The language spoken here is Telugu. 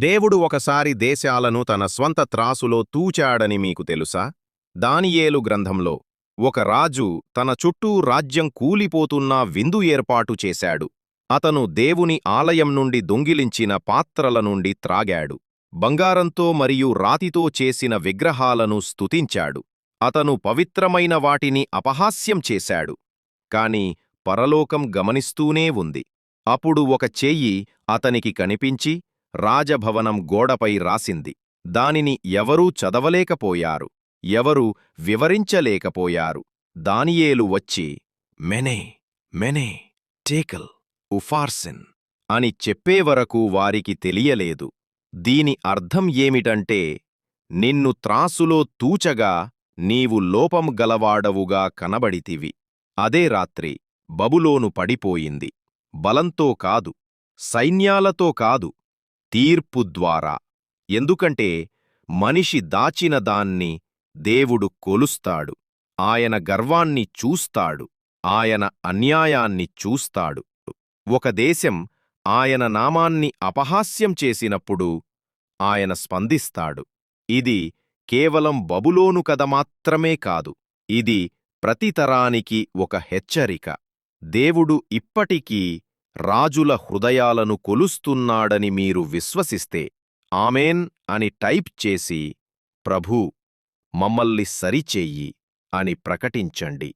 దేవుడు ఒకసారి దేశాలను తన స్వంత త్రాసులో తూచాడని మీకు తెలుసా? దానియేలు గ్రంథంలో ఒక రాజు తన చుట్టూ రాజ్యం కూలిపోతున్నా విందు ఏర్పాటు చేశాడు. అతను దేవుని ఆలయం నుండి దొంగిలించిన పాత్రల నుండి త్రాగాడు. బంగారంతో మరియు రాతితో చేసిన విగ్రహాలను స్తుతించాడు. అతను పవిత్రమైన వాటిని అపహాస్యం చేశాడు. కాని పరలోకం గమనిస్తూనే ఉంది. అప్పుడు ఒక చెయ్యి అతనికి కనిపించి రాజభవనం గోడపై రాసింది. దానిని ఎవరూ చదవలేకపోయారు, ఎవరూ వివరించలేకపోయారు. దానియేలు వచ్చి మెనే మెనే టేకల్ ఉఫార్సిన్ అని చెప్పేవరకు వారికి తెలియలేదు. దీని అర్థం ఏమిటంటే, నిన్ను త్రాసులో తూచగా నీవు లోపం గలవాడవుగా కనబడితివి. అదే రాత్రి బబులోను పడిపోయింది. బలంతో కాదు, సైన్యాలతో కాదు, తీర్పు ద్వారా. ఎందుకంటే మనిషి దాచిన దాన్ని దేవుడు కొలుస్తాడు. ఆయన గర్వాన్ని చూస్తాడు, ఆయన అన్యాయాన్ని చూస్తాడు. ఒక దేశం ఆయన నామాన్ని అపహాస్యం చేసినప్పుడు ఆయన స్పందిస్తాడు. ఇది కేవలం బబులోను కథ మాత్రమే కాదు, ఇది ప్రతి తరానికి ఒక హెచ్చరిక. దేవుడు ఇప్పటికీ రాజుల హృదయాలను కొలుస్తున్నాడని మీరు విశ్వసిస్తే ఆమేన్ అని టైప్ చేసి ప్రభూ, మమ్మల్ని సరిచెయ్యి అని ప్రకటించండి.